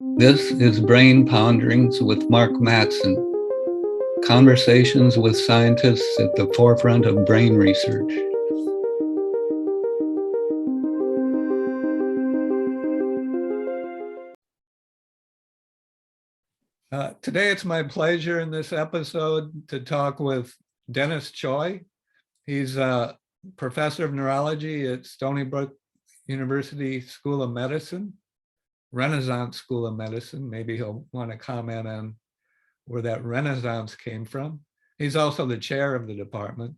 This is Brain Ponderings with Mark Mattson, conversations with scientists at the forefront of brain research. Today it's my pleasure in this episode to talk with Dennis Choi. He's a professor of neurology at Stony Brook University School of Medicine, Renaissance School of Medicine. Maybe he'll want to comment on where that Renaissance came from. He's also the chair of the department.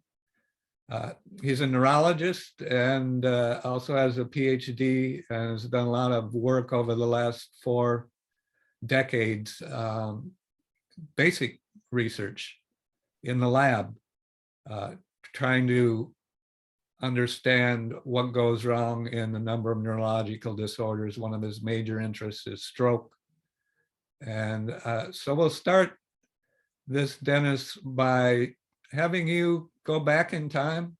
He's a neurologist and also has a PhD and has done a lot of work over the last 4 decades, basic research in the lab, trying to understand what goes wrong in a number of neurological disorders. One of his major interests is stroke. And so we'll start this, Dennis, by having you go back in time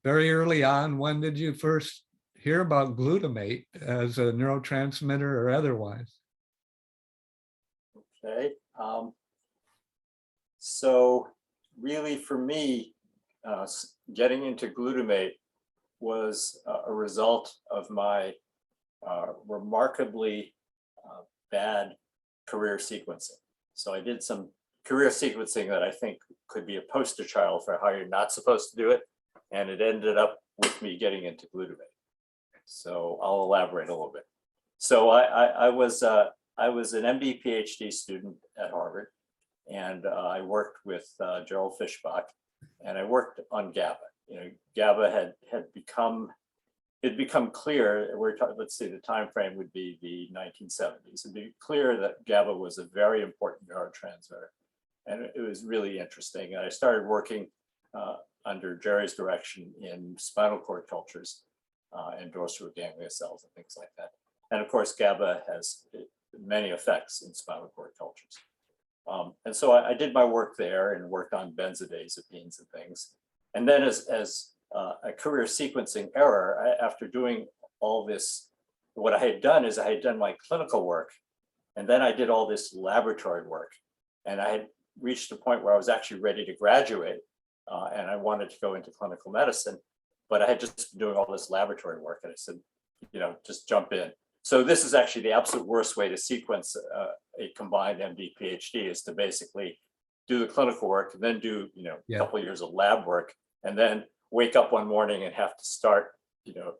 very early on. When did you first hear about glutamate as a neurotransmitter or otherwise? Okay, so really for me, getting into glutamate was a result of my remarkably bad career sequencing. So I did some career sequencing that I think could be a poster child for how you're not supposed to do it, and it ended up with me getting into glutamate. So I'll elaborate a little bit. So I was an MD PhD student at Harvard, and I worked with Gerald Fischbach, and I worked on GABA. You know, GABA had become clear. Let's see, the time frame would be the 1970s. It'd be clear that GABA was a very important neurotransmitter, and it was really interesting. And I started working under Jerry's direction in spinal cord cultures and dorsal ganglia cells and things like that. And of course, GABA has many effects in spinal cord cultures. And so I did my work there and worked on benzodiazepines and things. And then as a career sequencing error, after doing all this, what I had done is I had done my clinical work, and then I did all this laboratory work. And I had reached a point where I was actually ready to graduate, and I wanted to go into clinical medicine, but I had just been doing all this laboratory work. And I said, you know, just jump in. So this is actually the absolute worst way to sequence a combined MD PhD, is to basically do the clinical work and then do, you know, a couple of years of lab work, and then wake up one morning and have to start, you know,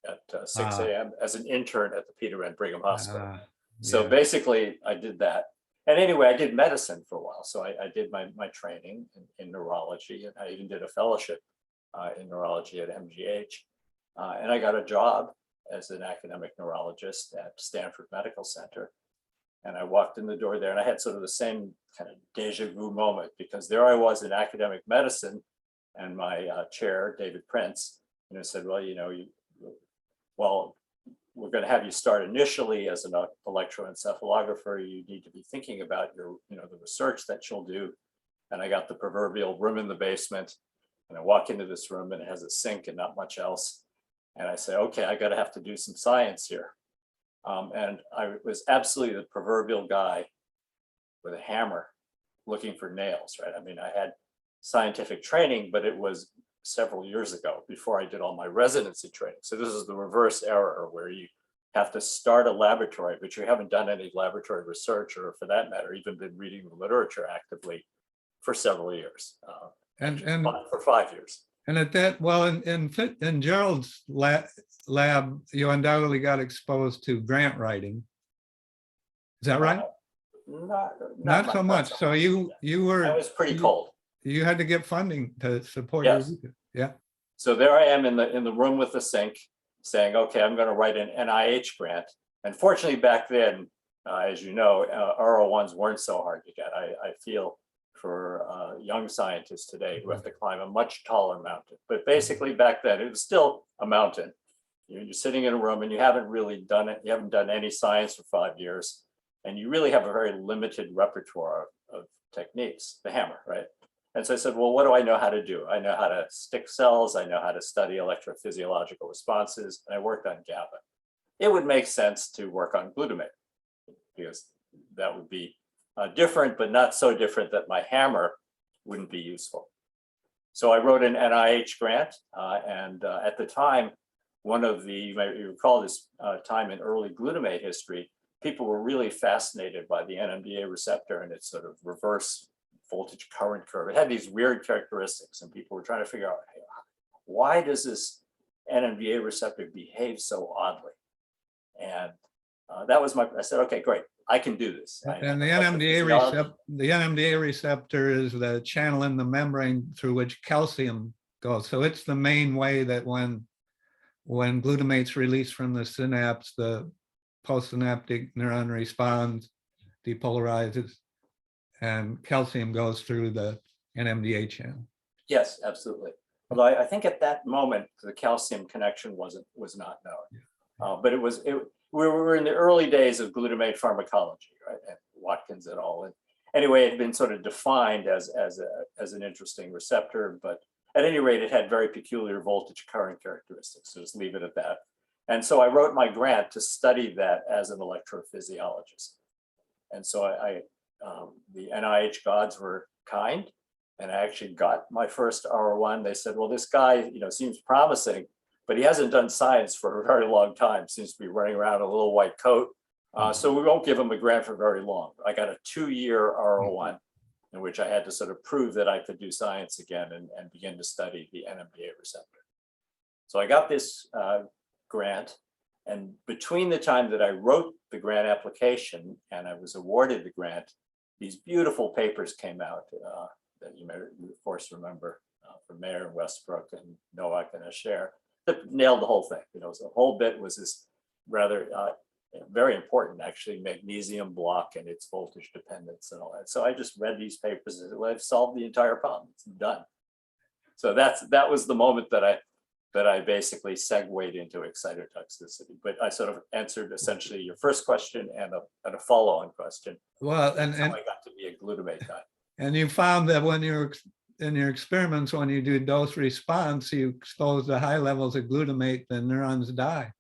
at 6 a.m. as an intern at the Peter and Brigham Hospital. So basically I did that. And anyway, I did medicine for a while. So I did my training in neurology, and I even did a fellowship in neurology at MGH. And I got a job as an academic neurologist at Stanford Medical Center. And I walked in the door there, and I had sort of the same kind of deja vu moment, because there I was in academic medicine, and my chair, David Prince, you know, said, well, you know, we're going to have you start initially as an electroencephalographer. You need to be thinking about your, you know, the research that you'll do. And I got the proverbial room in the basement, and I walk into this room, and it has a sink and not much else. And I say, okay, I got to have to do some science here. And I was absolutely the proverbial guy with a hammer looking for nails, right? I mean, I had scientific training, but it was several years ago before I did all my residency training. So this is the reverse error, where you have to start a laboratory, but you haven't done any laboratory research, or for that matter, even been reading the literature actively for several years, and for 5 years. And at that, well, in Gerald's lab, you undoubtedly got exposed to grant writing. Is that right? Not so much. So you were. I was pretty cold. You had to get funding to support your research. Yeah. So there I am in the room with the sink, saying, okay, I'm going to write an NIH grant. And fortunately, back then, as you know, R01s weren't so hard to get. I feel for young scientists today who have to climb a much taller mountain. But basically back then, it was still a mountain. You're sitting in a room and you haven't really done it. You haven't done any science for 5 years. And you really have a very limited repertoire of techniques, the hammer, right? And so I said, well, what do I know how to do? I know how to stick cells. I know how to study electrophysiological responses. And I worked on GABA. It would make sense to work on glutamate. because that would be different, but not so different that my hammer wouldn't be useful. So I wrote an NIH grant, and at the time, one of the, you might recall this time in early glutamate history, people were really fascinated by the Nmda receptor and its sort of reverse voltage current curve. It had these weird characteristics, and people were trying to figure out, hey, why does this Nmda receptor behave so oddly? And that was I said, okay, great, I can do this. And the Nmda receptor is the channel in the membrane through which calcium goes. So it's the main way that when glutamate's released from the synapse, the postsynaptic neuron responds, depolarizes, and calcium goes through the Nmda channel. Yes, absolutely. Although I think at that moment the calcium connection was not known, but we were in the early days of glutamate pharmacology, right? And Watkins et al. And anyway, it had been sort of defined as an interesting receptor, but at any rate, it had very peculiar voltage current characteristics. So just leave it at that. And so I wrote my grant to study that as an electrophysiologist. And so the NIH gods were kind, and I actually got my first R1. They said, well, this guy, seems promising, but he hasn't done science for a very long time. Seems to be running around in a little white coat. So we won't give him a grant for very long. I got a 2-year R1 in which I had to sort of prove that I could do science again and begin to study the Nmda receptor. So I got this grant, and between the time that I wrote the grant application and I was awarded the grant, these beautiful papers came out that you may, of course, remember from Mayer and Westbrook and Nowak and Asher that nailed the whole thing. So the whole bit was this rather very important, actually, magnesium block and its voltage dependence and all that. So I just read these papers and I've solved the entire problem. It's done. So that was the moment that I basically segued into excitotoxicity. But I sort of answered essentially your first question and a follow-on question. Well, and how I got to be a glutamate guy. And you found that when you're in your experiments, when you do dose response, you expose to high levels of glutamate, the neurons die.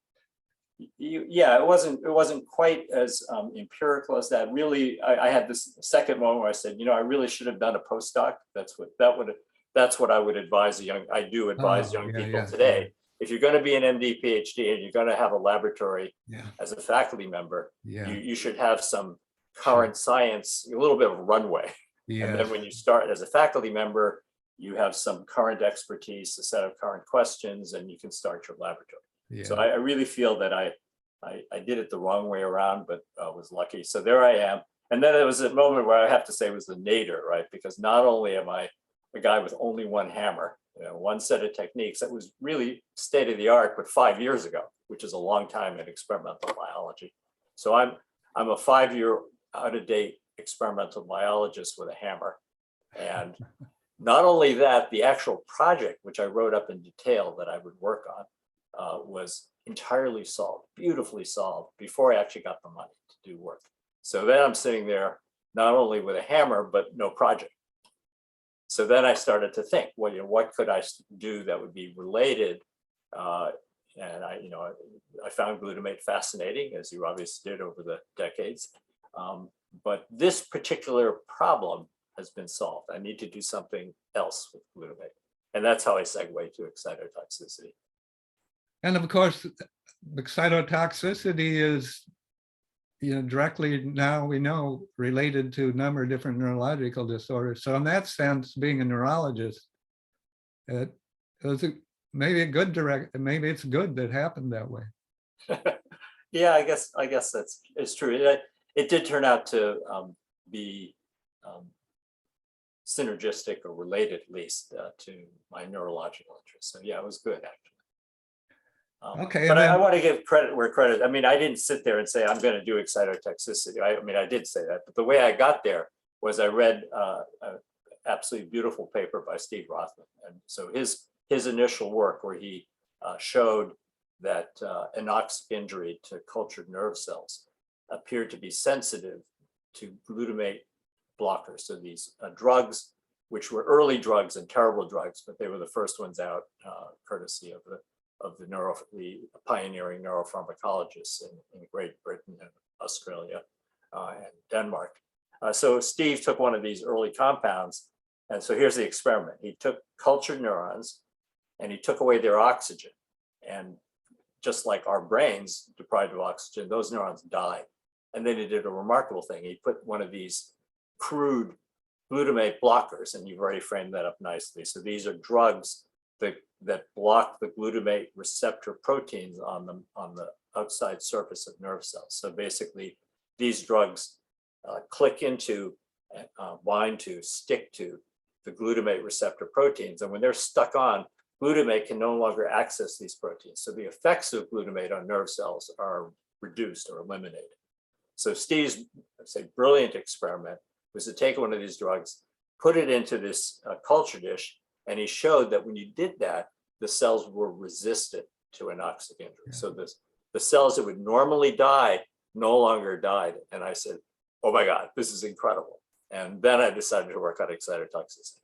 Yeah, it wasn't quite as empirical as that. Really, I had this second moment where I said, I really should have done a postdoc. That's what I would advise young people today. Yeah. If you're going to be an MD PhD and you're going to have a laboratory as a faculty member, you should have some current science, a little bit of runway. And then when you start as a faculty member, you have some current expertise, a set of current questions, and you can start your laboratory. So I really feel that I did it the wrong way around, but was lucky. So there I am. And then there was a moment where I have to say was the nadir, right? Because not only am I a guy with only one hammer, one set of techniques that was really state of the art, but 5 years ago, which is a long time in experimental biology. So I'm a 5-year out of date experimental biologist with a hammer. And not only that, the actual project, which I wrote up in detail that I would work on, was entirely solved, beautifully solved, before I actually got the money to do work. So then I'm sitting there, not only with a hammer, but no project. So then I started to think, well, what could I do that would be related? And I found glutamate fascinating, as you obviously did over the decades. But this particular problem has been solved. I need to do something else with glutamate. And that's how I segue to excitotoxicity. And of course, excitotoxicity is, directly now we know related to a number of different neurological disorders. So in that sense, being a neurologist, it was maybe maybe it's good that happened that way. Yeah, I guess it's true. It did turn out to be synergistic or related, at least, to my neurological interests. So yeah, it was good, actually. Okay, but I want to give credit where credit. I mean, I didn't sit there and say I'm going to do excitotoxicity. I did say that, but the way I got there was I read an absolutely beautiful paper by Steve Rothman, and so his initial work where he showed that anoxic injury to cultured nerve cells appeared to be sensitive to glutamate blockers. So these drugs, which were early drugs and terrible drugs, but they were the first ones out, courtesy of the pioneering neuropharmacologists in Great Britain and Australia. Denmark. So Steve took one of these early compounds, and so here's the experiment. He took cultured neurons and he took away their oxygen. And just like our brains deprived of oxygen, those neurons died. And then he did a remarkable thing. He put one of these crude glutamate blockers, and you've already framed that up nicely. So these are drugs that block the glutamate receptor proteins on the outside surface of nerve cells. So basically, these drugs click into, bind to, stick to the glutamate receptor proteins. And when they're stuck on, glutamate can no longer access these proteins. So the effects of glutamate on nerve cells are reduced or eliminated. So Steve's, say, brilliant experiment was to take one of these drugs, put it into this culture dish, and he showed that when you did that, the cells were resistant to anoxic injury. Yeah. So the cells that would normally die no longer died. And I said, oh my God, this is incredible. And then I decided to work on excitotoxicity.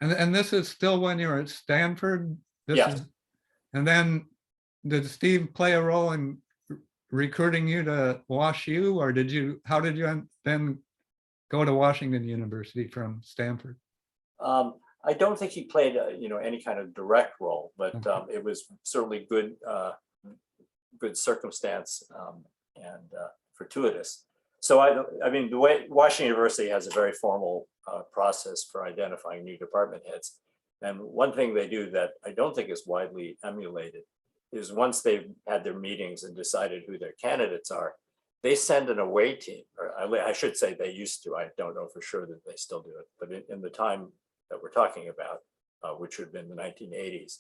And this is still when you were at Stanford? Yes. And then did Steve play a role in recruiting you to WashU, or how did you then go to Washington University from Stanford? I don't think he played any kind of direct role, but it was certainly good circumstance and fortuitous. So I mean, the way Washington University has a very formal process for identifying new department heads. And one thing they do that I don't think is widely emulated is once they've had their meetings and decided who their candidates are, they send an away team, or I should say they used to. I don't know for sure that they still do it, but in the time that we're talking about, which would have been the 1980s,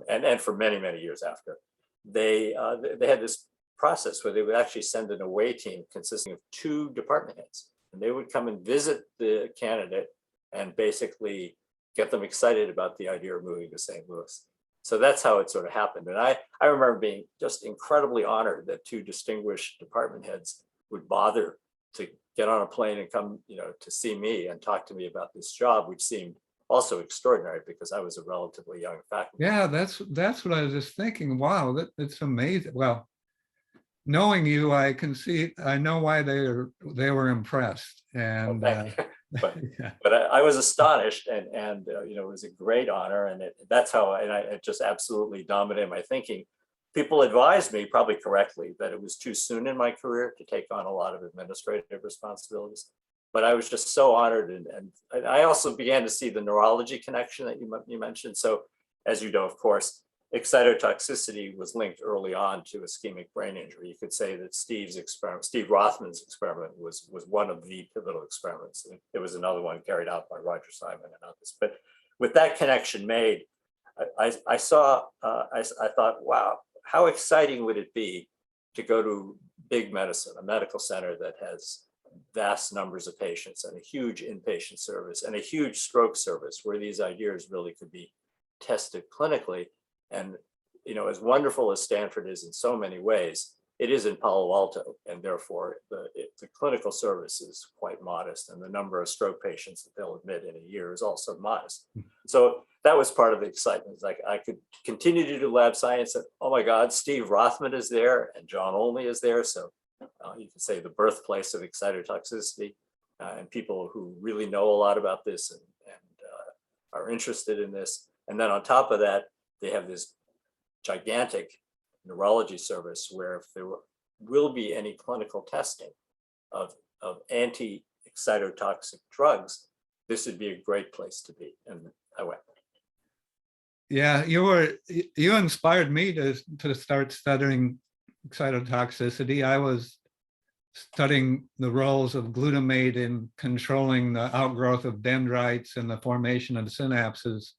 and for many, many years after, they had this process where they would actually send an away team consisting of 2 department heads, and they would come and visit the candidate and basically get them excited about the idea of moving to St. Louis. So that's how it sort of happened. And I remember being just incredibly honored that 2 distinguished department heads would bother to get on a plane and come, to see me and talk to me about this job, which seemed also extraordinary because I was a relatively young faculty. Yeah, that's what I was just thinking. Wow, it's amazing. Well, knowing you, I know why they were impressed. And but I was astonished, and it was a great honor, and that's how it just absolutely dominated my thinking. People advised me, probably correctly, that it was too soon in my career to take on a lot of administrative responsibilities. But I was just so honored, and I also began to see the neurology connection that you mentioned. So, as you know, of course, excitotoxicity was linked early on to ischemic brain injury. You could say that Steve Rothman's experiment was one of the pivotal experiments. There was another one carried out by Roger Simon and others. But with that connection made, I thought, wow, how exciting would it be to go to big medicine, a medical center that has vast numbers of patients and a huge inpatient service and a huge stroke service where these ideas really could be tested clinically. And, as wonderful as Stanford is in so many ways, it is in Palo Alto, and therefore the clinical service is quite modest, and the number of stroke patients that they'll admit in a year is also modest. So that was part of the excitement. It's like I could continue to do lab science, and oh my God, Steve Rothman is there, and John Olney is there. So you can say the birthplace of excitotoxicity, and people who really know a lot about this and are interested in this. And then on top of that, they have this gigantic neurology service where if there will be any clinical testing of anti-excitotoxic drugs, this would be a great place to be. And I went. Yeah, you inspired me to start studying excitotoxicity. I was studying the roles of glutamate in controlling the outgrowth of dendrites and the formation of synapses.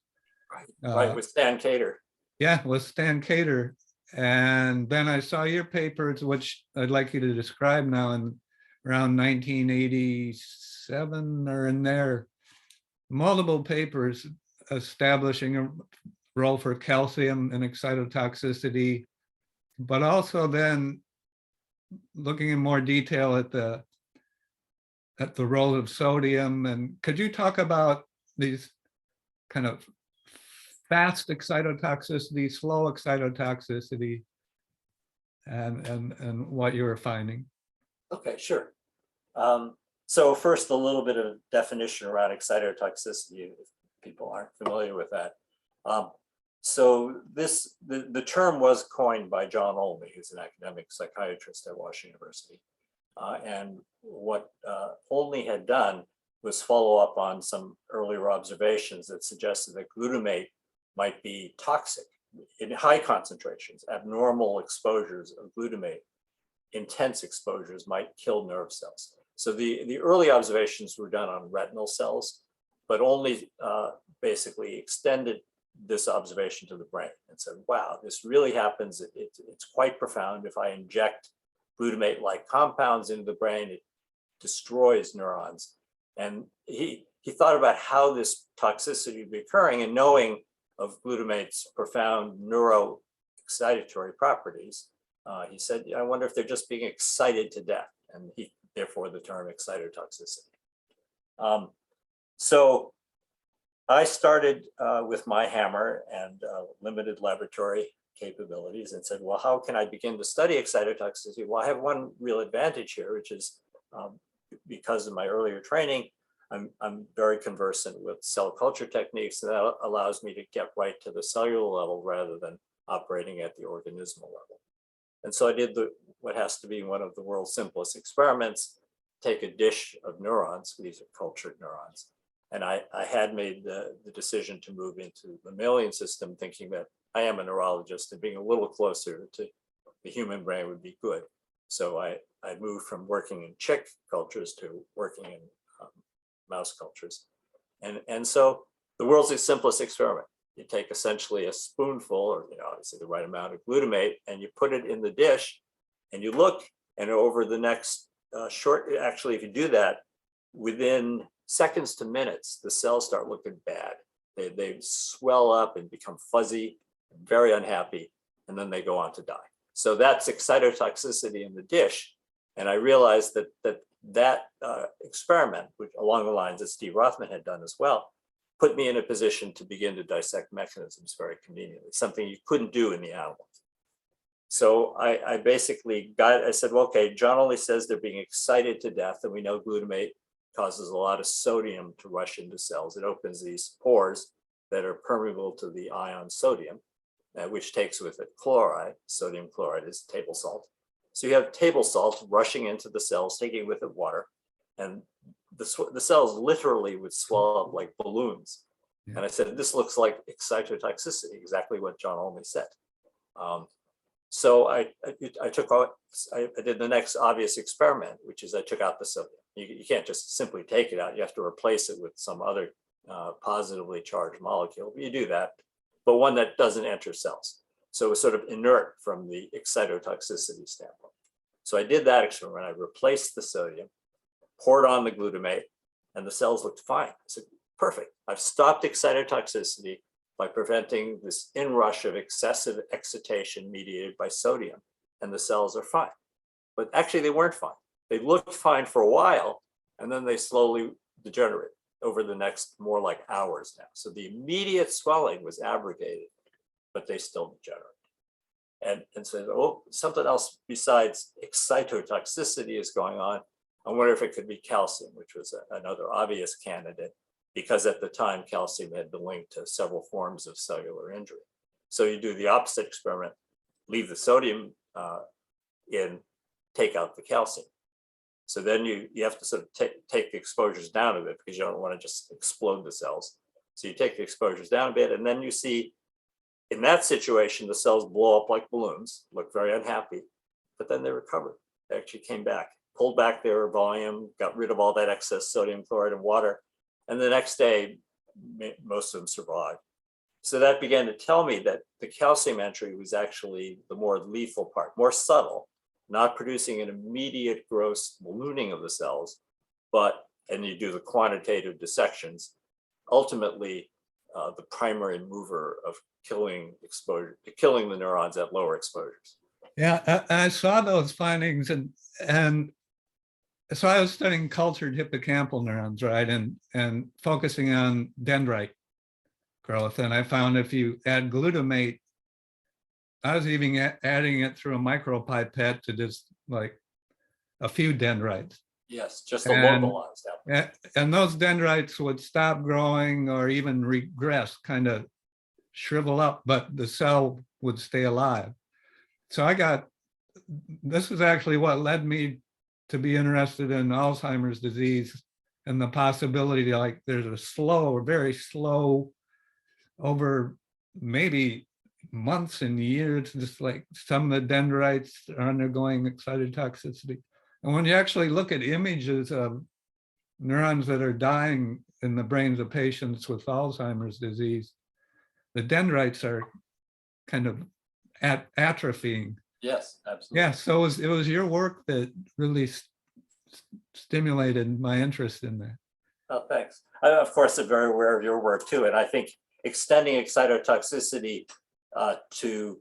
Right, with Stan Cater. Yeah, with Stan Cater. And then I saw your papers, which I'd like you to describe now, in around 1987 or in there, multiple papers establishing a role for calcium and excitotoxicity, but also then looking in more detail at the role of sodium. And could you talk about these kind of fast excitotoxicity, slow excitotoxicity, and what you were finding? Okay, sure. So first, a little bit of definition around excitotoxicity, if people aren't familiar with that. So the term was coined by John Olney, who's an academic psychiatrist at Washington University. And what Olney had done was follow up on some earlier observations that suggested that glutamate might be toxic in high concentrations. Abnormal exposures of glutamate, intense exposures, might kill nerve cells. So the early observations were done on retinal cells, but only basically extended this observation to the brain and said, wow, this really happens. It's quite profound. If I inject glutamate-like compounds into the brain, it destroys neurons. And he thought about how this toxicity would be occurring, and knowing of glutamate's profound neuroexcitatory properties, he said, I wonder if they're just being excited to death, and therefore the term excitotoxicity. So I started with my hammer and limited laboratory capabilities and said, well, how can I begin to study excitotoxicity? Well, I have one real advantage here, which is because of my earlier training, I'm very conversant with cell culture techniques, and that allows me to get right to the cellular level rather than operating at the organismal level. And so I did what has to be one of the world's simplest experiments, take a dish of neurons, these are cultured neurons, and I had made the decision to move into the mammalian system, thinking that I am a neurologist and being a little closer to the human brain would be good. So I moved from working in chick cultures to working in mouse cultures. And so the world's simplest experiment. You take essentially a spoonful, or obviously the right amount of glutamate, and you put it in the dish, and you look, and over the next actually, if you do that, within seconds to minutes, the cells start looking bad. They swell up and become fuzzy, very unhappy, and then they go on to die. So that's excitotoxicity in the dish. And I realized that experiment, which along the lines that Steve Rothman had done as well, put me in a position to begin to dissect mechanisms very conveniently, something you couldn't do in the animals. So I basically I said, well, okay, John only says they're being excited to death, and we know glutamate causes a lot of sodium to rush into cells. It opens these pores that are permeable to the ion sodium, which takes with it chloride. Sodium chloride is table salt. So you have table salt rushing into the cells, taking with it water, and the cells literally would swell up like balloons. Yeah. And I said, this looks like excitotoxicity, exactly what John Olney said. So I did the next obvious experiment, which is I took out the sodium. You can't just simply take it out. You have to replace it with some other positively charged molecule. You do that, but one that doesn't enter cells. So it was sort of inert from the excitotoxicity standpoint. So I did that experiment. I replaced the sodium, poured on the glutamate, and the cells looked fine. I said, perfect. I've stopped excitotoxicity by preventing this inrush of excessive excitation mediated by sodium, and the cells are fine. But actually, they weren't fine. They looked fine for a while, and then they slowly degenerate over the next more like hours now. So the immediate swelling was abrogated, but they still degenerate. And so, oh, something else besides excitotoxicity is going on. I wonder if it could be calcium, which was another obvious candidate, because at the time, calcium had been linked to several forms of cellular injury. So you do the opposite experiment, leave the sodium in, take out the calcium. So then you have to sort of take the exposures down a bit, because you don't want to just explode the cells. So you take the exposures down a bit, and then you see in that situation, the cells blow up like balloons, look very unhappy, but then they recovered. They actually came back, pulled back their volume, got rid of all that excess sodium chloride and water. And the next day, most of them survived. So that began to tell me that the calcium entry was actually the more lethal part, more subtle, not producing an immediate gross ballooning of the cells, and you do the quantitative dissections, ultimately the primary mover of killing the neurons at lower exposures. Yeah, I saw those findings, and so I was studying cultured hippocampal neurons, right, and focusing on dendrite growth. And I found if you add glutamate, I was even adding it through a micropipette to just like a few dendrites. Yes, just a And, localized application. and those dendrites would stop growing or even regress, kind of shrivel up, but the cell would stay alive. So this is actually what led me to be interested in Alzheimer's disease and the possibility to, like, there's a slow, very slow, over maybe months and years, just like some of the dendrites are undergoing excitotoxicity. And when you actually look at images of neurons that are dying in the brains of patients with Alzheimer's disease, the dendrites are kind of atrophying. Yes, absolutely. Yeah, so it was your work that really stimulated my interest in that. Oh, thanks. I, of course, am very aware of your work too, and I think extending excitotoxicity to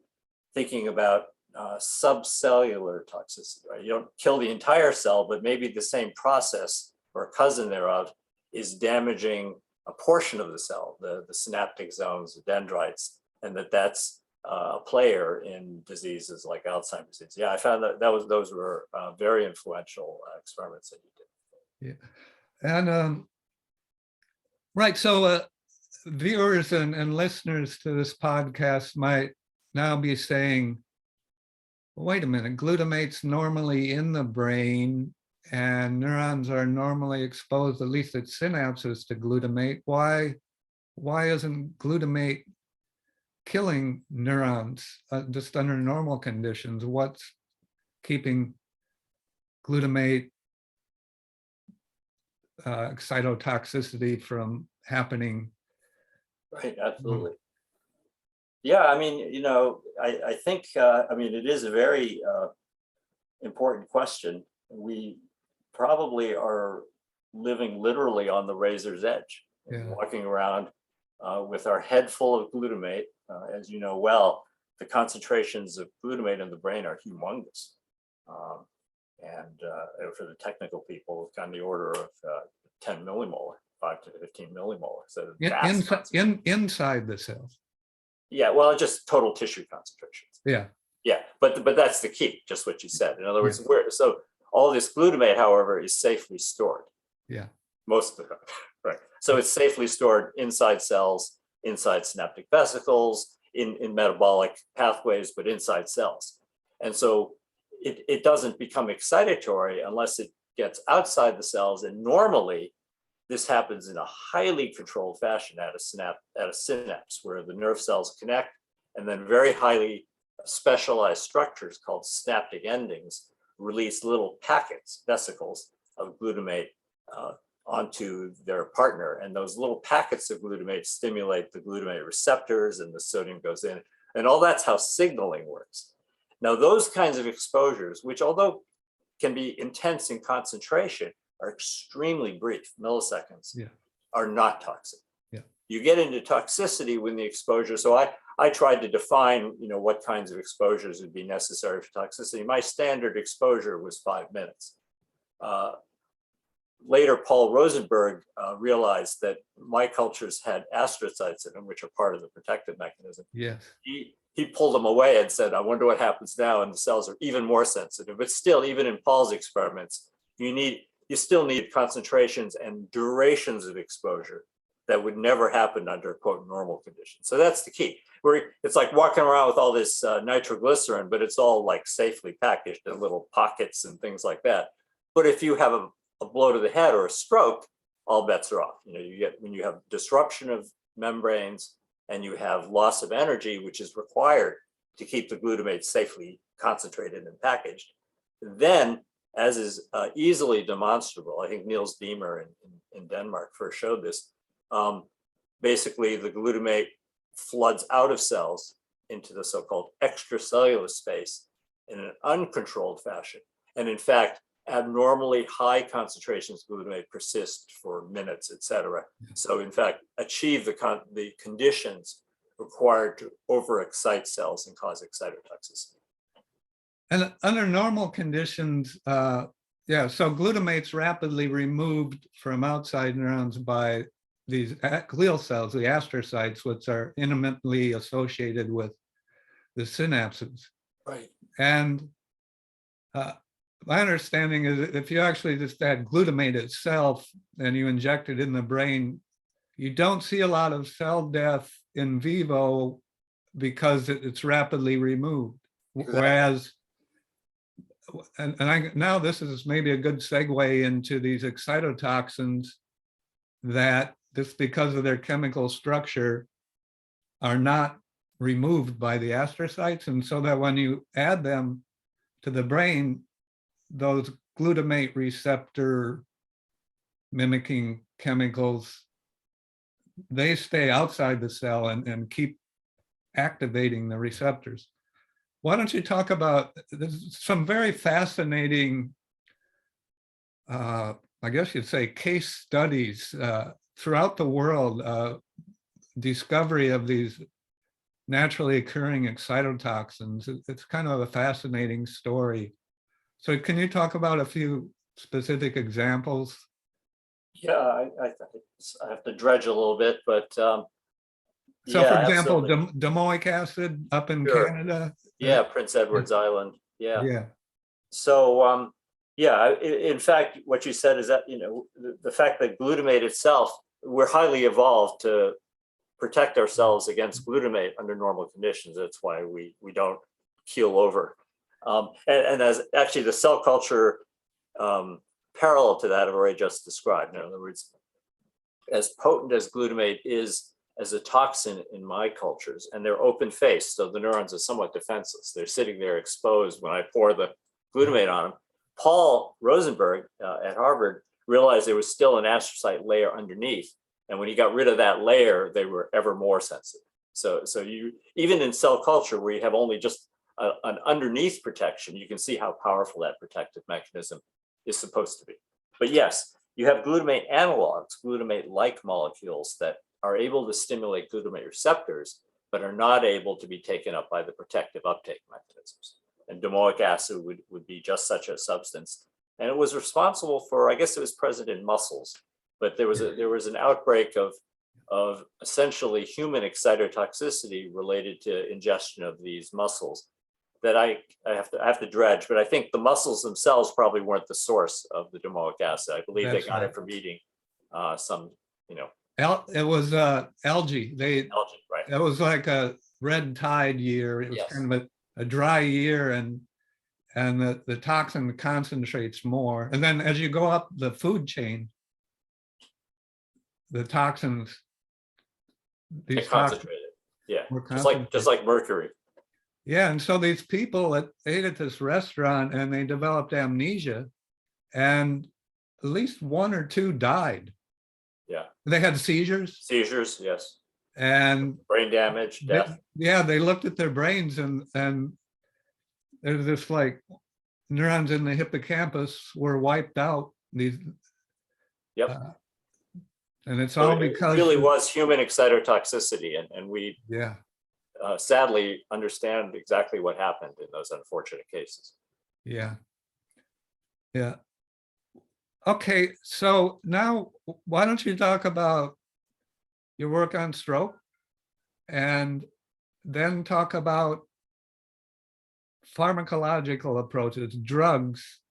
thinking about subcellular toxicity, right? You don't kill the entire cell, but maybe the same process or a cousin thereof is damaging a portion of the cell, the synaptic zones, the dendrites, and that's a player in diseases like Alzheimer's disease. Yeah, I found those were very influential experiments that you did. Yeah, and right, so viewers and listeners to this podcast might now be saying, wait a minute, glutamate's normally in the brain and neurons are normally exposed, at least at synapses, to glutamate. Why isn't glutamate killing neurons just under normal conditions? What's keeping glutamate excitotoxicity from happening? Right, absolutely. Yeah, I mean, you know, I think, I mean, it is a very important question. We probably are living literally on the razor's edge, walking around with our head full of glutamate. As you know well, the concentrations of glutamate in the brain are humongous. And for the technical people, it's on the order of 10 millimolar, 5 to 15 millimolar. So inside the cells. Yeah, well, just total tissue concentrations. Yeah. Yeah, but that's the key, just what you said. In other words, so all this glutamate, however, is safely stored. Yeah. Most of the time, right? So it's safely stored inside cells, inside synaptic vesicles, in metabolic pathways, but inside cells. And so it doesn't become excitatory unless it gets outside the cells. And normally, this happens in a highly controlled fashion at a synapse where the nerve cells connect, and then very highly specialized structures called synaptic endings release little packets, vesicles of glutamate onto their partner. And those little packets of glutamate stimulate the glutamate receptors, and the sodium goes in. And all that's how signaling works. Now, those kinds of exposures, which although can be intense in concentration, are extremely brief, milliseconds, are not toxic. Yeah. You get into toxicity when the exposure, so I tried to define, you know, what kinds of exposures would be necessary for toxicity. My standard exposure was 5 minutes. Later, Paul Rosenberg realized that my cultures had astrocytes in them, which are part of the protective mechanism. Yes. He pulled them away and said, I wonder what happens now, and the cells are even more sensitive. But still, even in Paul's experiments, you still need concentrations and durations of exposure that would never happen under, quote, normal conditions. So that's the key. It's like walking around with all this nitroglycerin, but it's all like safely packaged in little pockets and things like that. But if you have a blow to the head or a stroke, all bets are off. You know, when you have disruption of membranes and you have loss of energy, which is required to keep the glutamate safely concentrated and packaged, then, as is easily demonstrable, I think Niels Diemer in Denmark first showed this, basically the glutamate floods out of cells into the so-called extracellular space in an uncontrolled fashion. And in fact, abnormally high concentrations of glutamate persist for minutes, et cetera. So in fact, achieve the conditions required to overexcite cells and cause excitotoxicity. And under normal conditions, so glutamate's rapidly removed from outside neurons by these glial cells, the astrocytes, which are intimately associated with the synapses. Right. And my understanding is that if you actually just add glutamate itself and you inject it in the brain, you don't see a lot of cell death in vivo because it's rapidly removed. Exactly. Whereas, now this is maybe a good segue into these excitotoxins that just because of their chemical structure are not removed by the astrocytes. And so that when you add them to the brain, those glutamate receptor mimicking chemicals, they stay outside the cell and keep activating the receptors. Why don't you talk about some very fascinating, I guess you'd say, case studies throughout the world, discovery of these naturally occurring excitotoxins. It's kind of a fascinating story. So can you talk about a few specific examples? Yeah, I have to dredge a little bit, but So yeah, for example, absolutely. domoic acid up in Sure. Canada. Yeah, Prince Edward's Island. Yeah. Yeah. So yeah, in fact, what you said is that, the fact that glutamate itself, we're highly evolved to protect ourselves against glutamate under normal conditions. That's why we don't keel over. And as actually the cell culture parallel to that I've already just described. In other words, as potent as glutamate is as a toxin in my cultures, and they're open-faced, so the neurons are somewhat defenseless. They're sitting there exposed when I pour the glutamate on them. Paul Rosenberg at Harvard realized there was still an astrocyte layer underneath, and when he got rid of that layer, they were ever more sensitive. So you, even in cell culture where you have only just an underneath protection, you can see how powerful that protective mechanism is supposed to be. But yes, you have glutamate analogs, glutamate-like molecules that are able to stimulate glutamate receptors, but are not able to be taken up by the protective uptake mechanisms. And domoic acid would be just such a substance. And it was responsible for, I guess it was present in muscles, but there was an outbreak of essentially human excitotoxicity related to ingestion of these mussels that I have to dredge, but I think the mussels themselves probably weren't the source of the domoic acid. I believe they got it from eating some, it was algae. algae, right? It was like a red tide year. It was Yes. kind of a dry year, and the toxin concentrates more. And then as you go up the food chain, the toxins, They concentrated. Yeah, just like mercury. Yeah, and so these people that ate at this restaurant and they developed amnesia, and at least one or two died. Yeah. They had seizures. Seizures, yes. And brain damage, death. They looked at their brains and there's this like neurons in the hippocampus were wiped out. These. Yep. And it's all because it really was human excitotoxicity, and we sadly understand exactly what happened in those unfortunate cases. Yeah. Yeah. Okay, so now why don't you talk about your work on stroke and then talk about pharmacological approaches, drugs,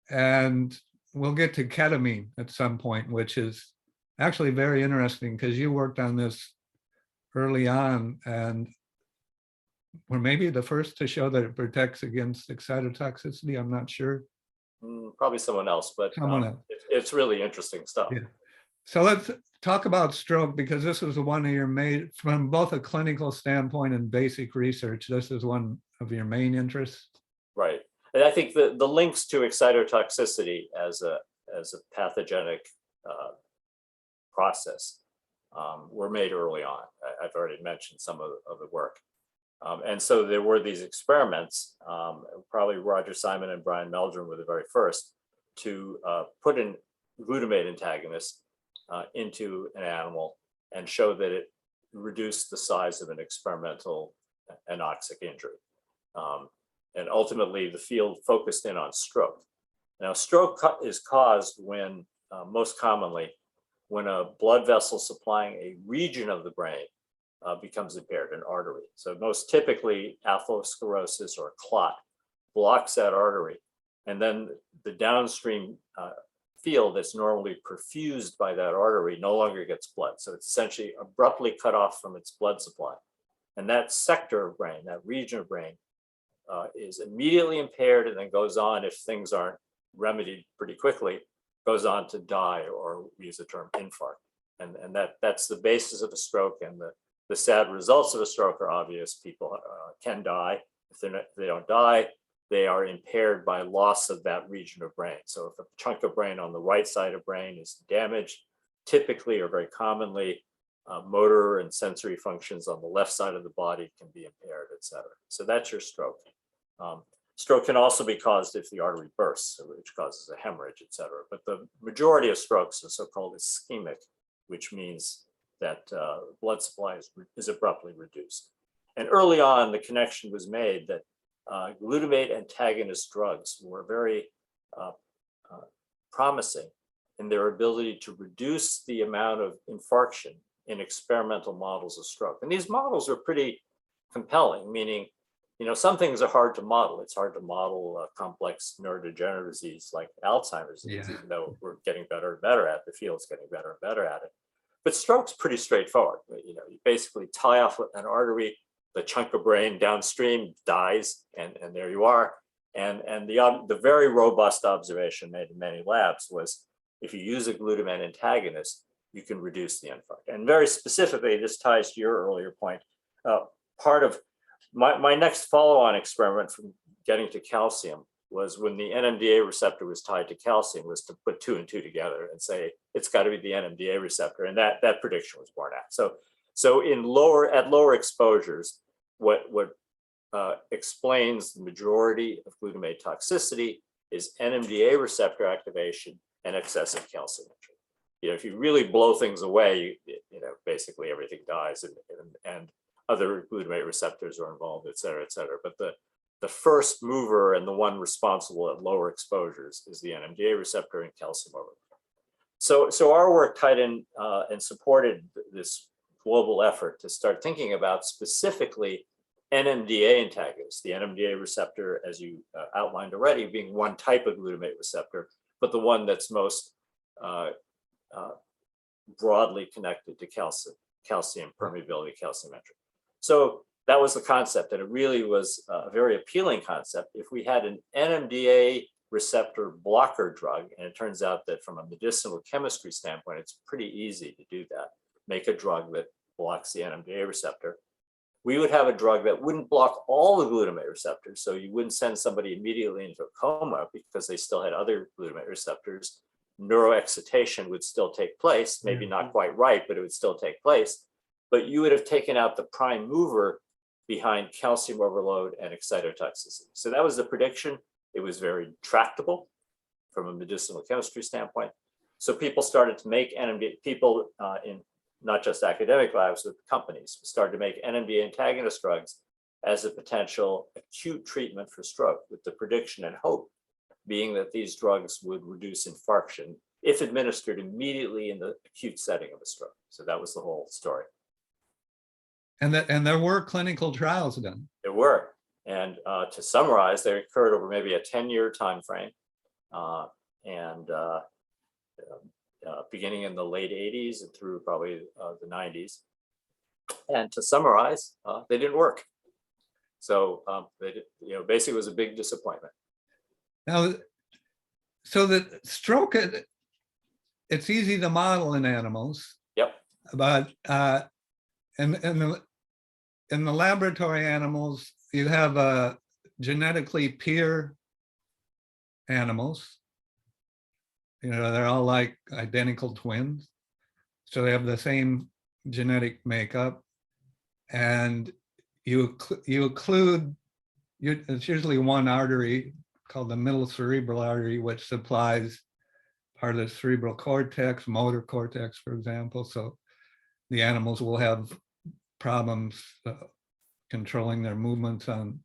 and we'll get to ketamine at some point, which is actually very interesting because you worked on this early on and were maybe the first to show that it protects against excitotoxicity. I'm not sure. Probably someone else, but someone else. It's really interesting stuff. Yeah. So let's talk about stroke, because this is one of your main, from both a clinical standpoint and basic research, this is one of your main interests. Right. And I think the links to excitotoxicity as a pathogenic process were made early on. I've already mentioned some of the work. And so there were these experiments, probably Roger Simon and Brian Meldrum were the very first to put in glutamate antagonists into an animal and show that it reduced the size of an experimental anoxic injury. And ultimately, the field focused in on stroke. Now, stroke is caused when, most commonly, when a blood vessel supplying a region of the brain becomes impaired, an artery. So most typically, atherosclerosis or clot blocks that artery. And then the downstream field that's normally perfused by that artery no longer gets blood. So it's essentially abruptly cut off from its blood supply. And that sector of brain, that region of brain, is immediately impaired and then goes on, if things aren't remedied pretty quickly, goes on to die, or we use the term infarct. And that's the basis of a stroke. And the sad results of a stroke are obvious. People can die. If they don't die, they are impaired by loss of that region of brain. So if a chunk of brain on the right side of brain is damaged, typically or very commonly, motor and sensory functions on the left side of the body can be impaired, et cetera. So that's your stroke. Stroke can also be caused if the artery bursts, which causes a hemorrhage, et cetera. But the majority of strokes are so-called ischemic, which means that blood supply is abruptly reduced. And early on, the connection was made that glutamate antagonist drugs were very promising in their ability to reduce the amount of infarction in experimental models of stroke. And these models are pretty compelling, meaning, some things are hard to model. It's hard to model complex neurodegenerative disease like Alzheimer's disease, even though we're getting better and better at it. The field's getting better and better at it. But stroke's pretty straightforward. You basically tie off an artery, the chunk of brain downstream dies, and there you are. And the very robust observation made in many labs was, if you use a glutamate antagonist, you can reduce the infarct. And very specifically, this ties to your earlier point. Part of my next follow-on experiment from getting to calcium was when the Nmda receptor was tied to calcium, was to put 2 and 2 together and say it's got to be the Nmda receptor, and that prediction was borne out. So at lower exposures, what explains the majority of glutamate toxicity is Nmda receptor activation and excessive calcium entry. If you really blow things away, basically everything dies, and other glutamate receptors are involved, et cetera, et cetera. But the first mover and the one responsible at lower exposures is the Nmda receptor and calcium overload. So our work tied in and supported this global effort to start thinking about specifically Nmda antagonists, the Nmda receptor, as you outlined already, being one type of glutamate receptor, but the one that's most broadly connected to calcium permeability, calcium entry. So that was the concept, and it really was a very appealing concept. If we had an Nmda receptor blocker drug, and it turns out that from a medicinal chemistry standpoint, it's pretty easy to do that, make a drug that blocks the Nmda receptor, we would have a drug that wouldn't block all the glutamate receptors. So you wouldn't send somebody immediately into a coma because they still had other glutamate receptors. Neuroexcitation would still take place, maybe not quite right, but it would still take place. But you would have taken out the prime mover behind calcium overload and excitotoxicity. So that was the prediction. It was very tractable from a medicinal chemistry standpoint. So people started to make Nmda, people in not just academic labs, but companies started to make Nmda antagonist drugs as a potential acute treatment for stroke, with the prediction and hope being that these drugs would reduce infarction if administered immediately in the acute setting of a stroke. So that was the whole story. And there were clinical trials done. There were. And to summarize, they occurred over maybe a 10-year time frame, beginning in the late 80s and through probably the 90s. And to summarize, they didn't work. So basically it was a big disappointment. Now, so the stroke, it's easy to model in animals. Yep. But in the laboratory animals, you have genetically pure animals. They're all like identical twins. So they have the same genetic makeup. And you include, it's usually one artery called the middle cerebral artery, which supplies part of the cerebral cortex, motor cortex, for example. So the animals will have problems controlling their movements on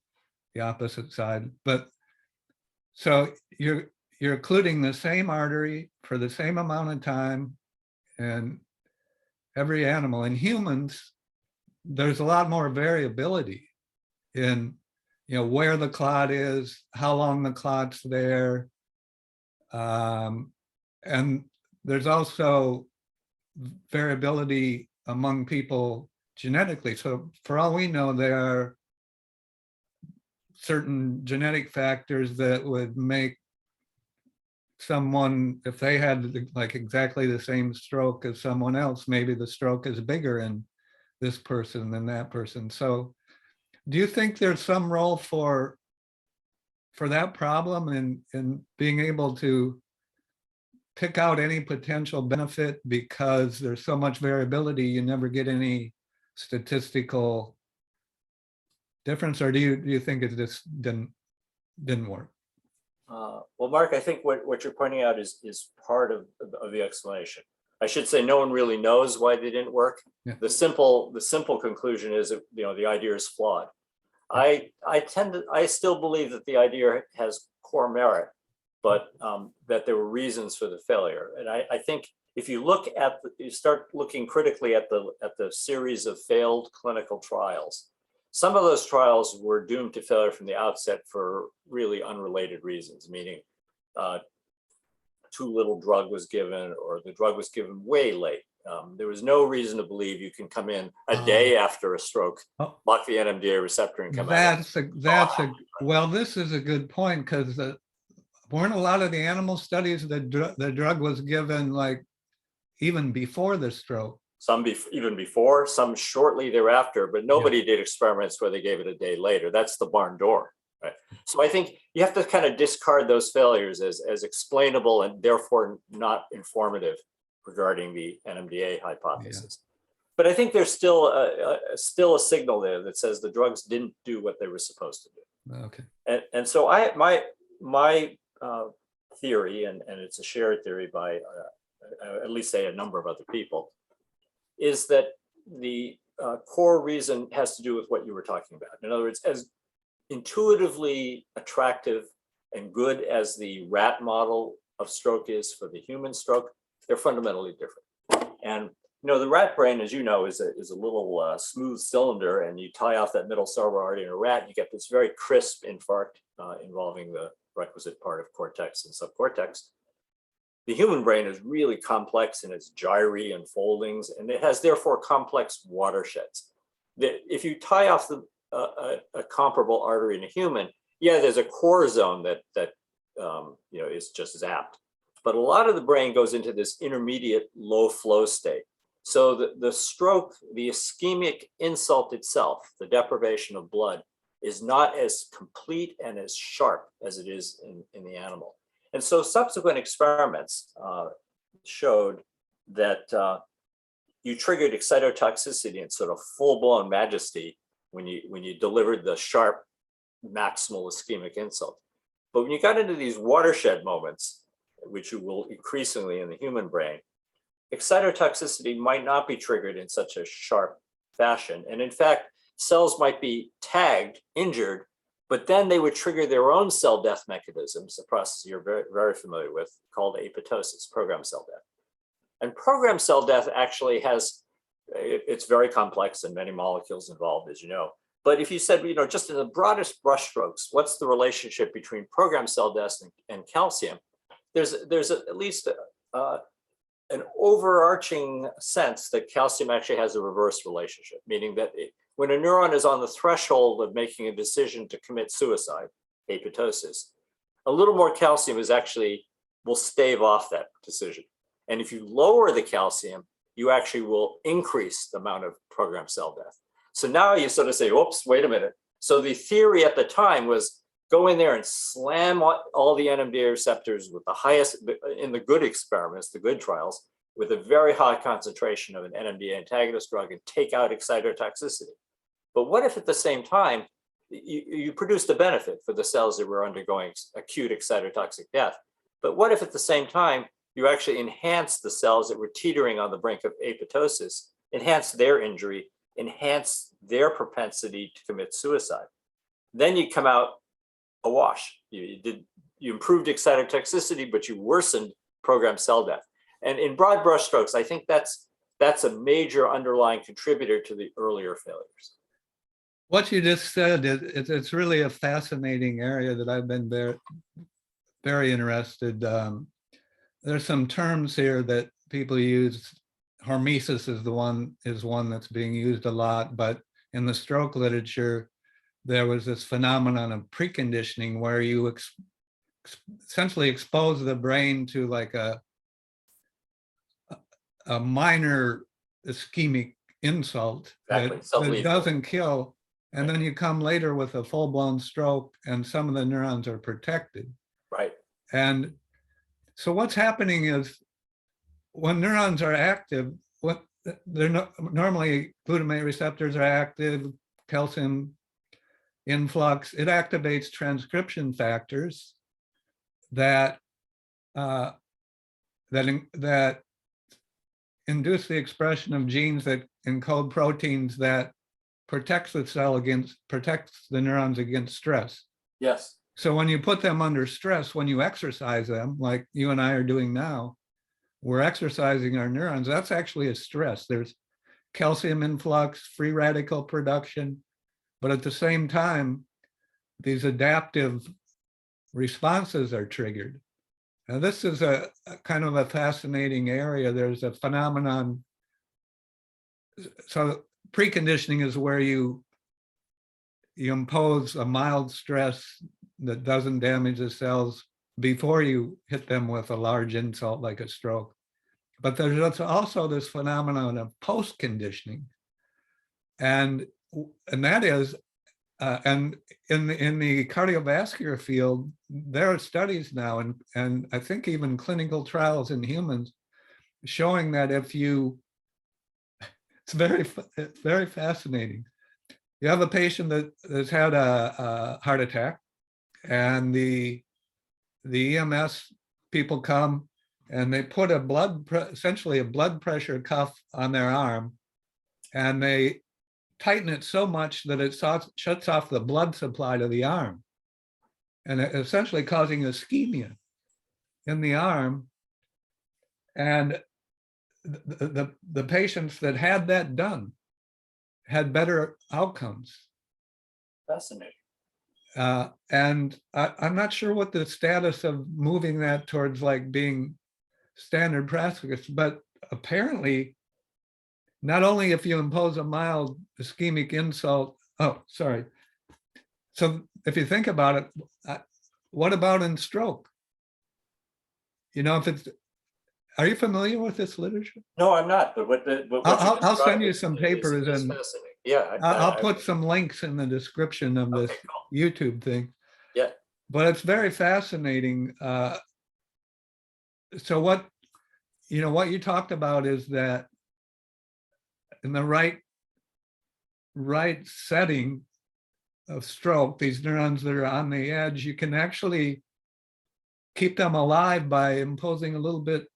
the opposite side. But so you're occluding the same artery for the same amount of time in every animal. In humans, there's a lot more variability in where the clot is, how long the clot's there. And there's also variability among people genetically. So for all we know, there are certain genetic factors that would make someone, if they had like exactly the same stroke as someone else, maybe the stroke is bigger in this person than that person. So do you think there's some role for that problem in being able to pick out any potential benefit, because there's so much variability, you never get any statistical difference? Or do you think it just didn't work? Well, Mark, I think what you're pointing out is part of the explanation. I should say no one really knows why they didn't work. Yeah. The simple conclusion is that the idea is flawed. I still believe that the idea has core merit, but that there were reasons for the failure. And I think if you look at you start looking critically at the series of failed clinical trials, some of those trials were doomed to failure from the outset for really unrelated reasons, meaning too little drug was given, or the drug was given way late. There was no reason to believe you can come in a day after a stroke, block the Nmda receptor, and come out. Well, this is a good point, because weren't a lot of the animal studies that the drug was given like even before the stroke? Some even before, some shortly thereafter, but nobody did experiments where they gave it a day later. That's the barn door, right? So I think you have to kind of discard those failures as explainable and therefore not informative regarding the NMDA hypothesis. But I think there's still a signal there that says the drugs didn't do what they were supposed to do. Okay. And so my theory, and it's a shared theory by at least say a number of other people, is that the core reason has to do with what you were talking about. In other words, as intuitively attractive and good as the rat model of stroke is for the human stroke, they're fundamentally different. And the rat brain, as you know, is a little smooth cylinder, and you tie off that middle cerebral artery in a rat, and you get this very crisp infarct involving the requisite part of cortex and subcortex. The human brain is really complex in its gyri and foldings, and it has therefore complex watersheds. If you tie off a comparable artery in a human, there's a core zone that is just zapped. But a lot of the brain goes into this intermediate low flow state. So the stroke, the ischemic insult itself, the deprivation of blood, is not as complete and as sharp as it is in the animal. And so subsequent experiments showed that you triggered excitotoxicity in sort of full-blown majesty when you delivered the sharp maximal ischemic insult. But when you got into these watershed moments, which you will increasingly in the human brain, excitotoxicity might not be triggered in such a sharp fashion. And in fact, cells might be tagged, injured, but then they would trigger their own cell death mechanisms, a process you're very, very familiar with, called apoptosis, programmed cell death. And programmed cell death actually it's very complex and many molecules involved, as you know. But if you said, just in the broadest brushstrokes, what's the relationship between programmed cell death and calcium? There's at least an overarching sense that calcium actually has a reverse relationship, meaning that when a neuron is on the threshold of making a decision to commit suicide, apoptosis, a little more calcium will stave off that decision. And if you lower the calcium, you actually will increase the amount of programmed cell death. So now you sort of say, whoops, wait a minute. So the theory at the time was go in there and slam all the Nmda receptors with the highest, in the good experiments, the good trials, with a very high concentration of an Nmda antagonist drug and take out excitotoxicity. But what if at the same time, you produced a benefit for the cells that were undergoing acute excitotoxic death? But what if at the same time, you actually enhance the cells that were teetering on the brink of apoptosis, enhance their injury, enhance their propensity to commit suicide? Then you come out awash. You improved excitotoxicity, but you worsened programmed cell death. And in broad brushstrokes, I think that's a major underlying contributor to the earlier failures. What you just said, it's really a fascinating area that I've been very interested. There's some terms here that people use. Hormesis is one that's being used a lot, but in the stroke literature, there was this phenomenon of preconditioning where you essentially expose the brain to like a minor ischemic insult Exactly. that doesn't kill. And then you come later with a full-blown stroke and some of the neurons are protected. Right. And so what's happening is when neurons are active, normally glutamate receptors are active, calcium influx, it activates transcription factors that that induce the expression of genes that encode proteins that protects the neurons against stress. Yes. So when you put them under stress, when you exercise them, like you and I are doing now, we're exercising our neurons. That's actually a stress. There's calcium influx, free radical production, but at the same time, these adaptive responses are triggered. Now, this is a kind of a fascinating area. There's a phenomenon. So preconditioning is where you impose a mild stress that doesn't damage the cells before you hit them with a large insult like a stroke. But there's also this phenomenon of postconditioning. And that is, and in the cardiovascular field, there are studies now, and I think even clinical trials in humans showing that if you, it's very fascinating. You have a patient that has had a heart attack, and the EMS people come and they put essentially a blood pressure cuff on their arm, and they tighten it so much that it shuts off the blood supply to the arm, and essentially causing ischemia in the arm. And the patients that had that done had better outcomes. Fascinating. And I'm not sure what the status of moving that towards like being standard practice, but apparently, not only if you impose a mild ischemic insult, So if you think about it, what about in stroke? You know, are you familiar with this literature? No, I'm not. But I'll send you some papers, and fascinating. Yeah, I'll put some links in the description of this YouTube thing. Yeah. But it's very fascinating. So what you talked about is that in the right setting of stroke, these neurons that are on the edge, you can actually keep them alive by imposing a little bit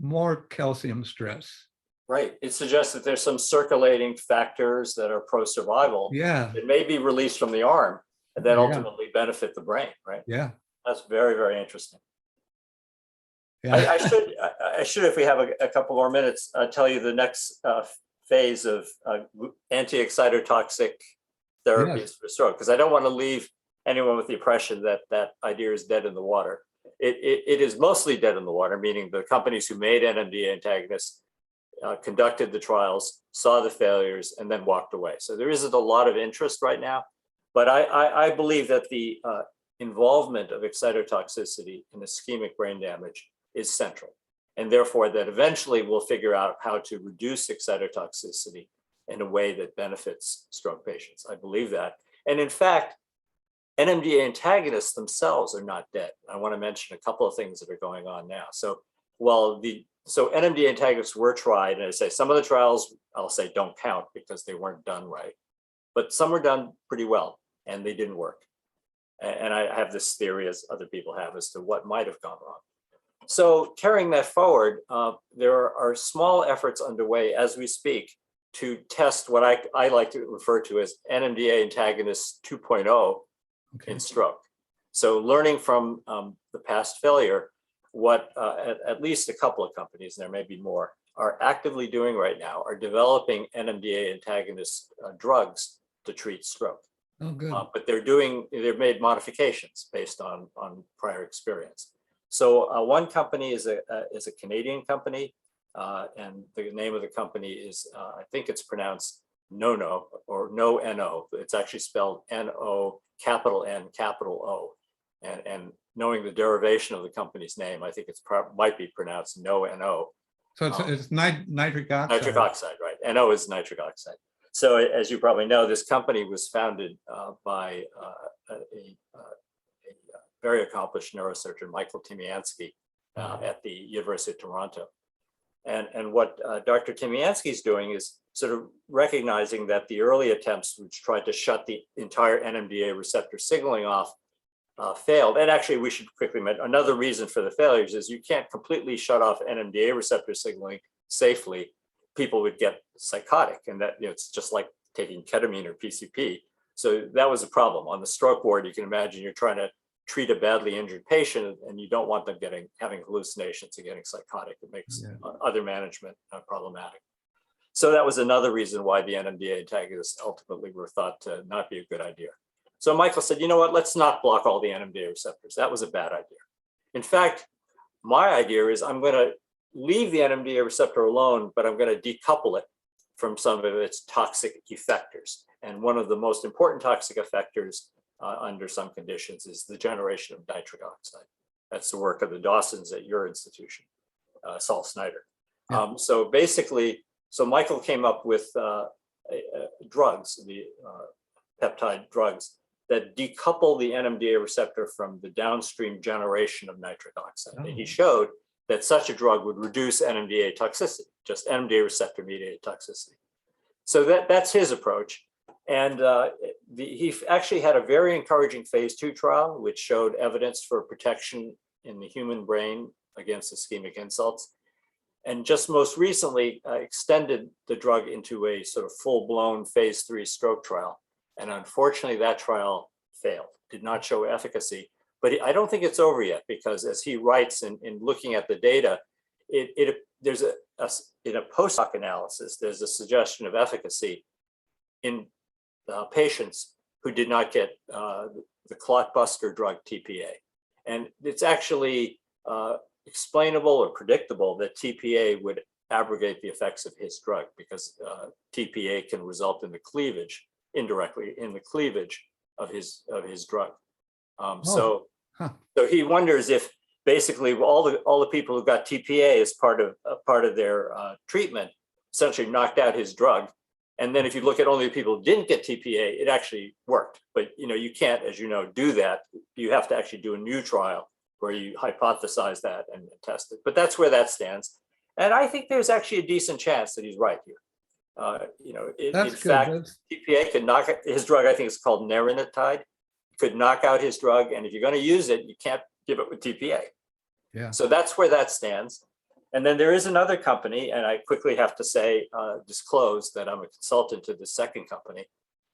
more calcium stress. Right. It suggests that there's some circulating factors that are pro-survival. Yeah. It may be released from the arm and then ultimately benefit the brain, right? Yeah. That's very, very interesting. Yeah. I should, if we have a couple more minutes, tell you the next phase of anti-excitotoxic therapies for stroke, because I don't want to leave anyone with the impression that that idea is dead in the water. It is mostly dead in the water, meaning the companies who made Nmda antagonists conducted the trials, saw the failures, and then walked away. So there isn't a lot of interest right now, but I believe that the involvement of excitotoxicity in ischemic brain damage is central, and therefore that eventually we'll figure out how to reduce excitotoxicity in a way that benefits stroke patients. I believe that. And in fact, Nmda antagonists themselves are not dead. I want to mention a couple of things that are going on now. So Nmda antagonists were tried, and I say some of the trials, I'll say don't count because they weren't done right, but some were done pretty well and they didn't work. And I have this theory, as other people have, as to what might have gone wrong. So carrying that forward, there are small efforts underway as we speak to test what I like to refer to as Nmda antagonists 2.0 in stroke. So learning from the past failure, what at least a couple of companies, and there may be more, are actively doing right now are developing Nmda antagonist drugs to treat stroke. Oh, good. But they've made modifications based on prior experience. So one company is a Canadian company, and the name of the company is, I think it's pronounced No or No. It's actually spelled N-O, capital N, capital O. And knowing the derivation of the company's name, I think it's might be pronounced No. So it's nitric oxide. Nitric oxide, right? NO is nitric oxide. So as you probably know, this company was founded by a very accomplished neurosurgeon, Michael Tymiansky, at the University of Toronto. And what Dr. Tymiansky is doing is sort of recognizing that the early attempts, which tried to shut the entire NMDA receptor signaling off, failed. And actually, we should quickly mention another reason for the failures is you can't completely shut off NMDA receptor signaling safely. People would get psychotic, and that it's just like taking ketamine or PCP. So that was a problem. On the stroke ward, you can imagine you're trying to treat a badly injured patient, and you don't want them having hallucinations and getting psychotic. It makes other management problematic. So that was another reason why the Nmda antagonists ultimately were thought to not be a good idea. So Michael said, you know what, let's not block all the Nmda receptors. That was a bad idea. In fact, my idea is I'm going to leave the Nmda receptor alone, but I'm going to decouple it from some of its toxic effectors. And one of the most important toxic effectors under some conditions is the generation of nitric oxide. That's the work of the Dawsons at your institution, Saul Snyder. Yeah. So basically, so Michael came up with drugs, the peptide drugs, that decouple the Nmda receptor from the downstream generation of nitric oxide. Oh. And he showed that such a drug would reduce Nmda toxicity, just Nmda receptor mediated toxicity. So that's his approach. And he actually had a very encouraging phase 2 trial, which showed evidence for protection in the human brain against ischemic insults. And just most recently extended the drug into a sort of full-blown phase 3 stroke trial. And unfortunately, that trial failed, did not show efficacy. But I don't think it's over yet, because as he writes in looking at the data, there's in a post-hoc analysis, there's a suggestion of efficacy in patients who did not get the clot buster drug TPA. And it's actually explainable or predictable that TPA would abrogate the effects of his drug, because TPA can result in the cleavage, indirectly in the cleavage of his drug. So he wonders if basically all the people who got TPA as part of their treatment essentially knocked out his drug. And then if you look at only the people who didn't get TPA, it actually worked. But you can't, as you know, do that. You have to actually do a new trial where you hypothesize that and test it. But that's where that stands. And I think there's actually a decent chance that he's right here. In fact, TPA could knock out his drug. I think it's called neranotide. Could knock out his drug, and if you're going to use it, you can't give it with TPA. Yeah. So that's where that stands. And then there is another company, and I quickly have to say, disclose that I'm a consultant to the second company.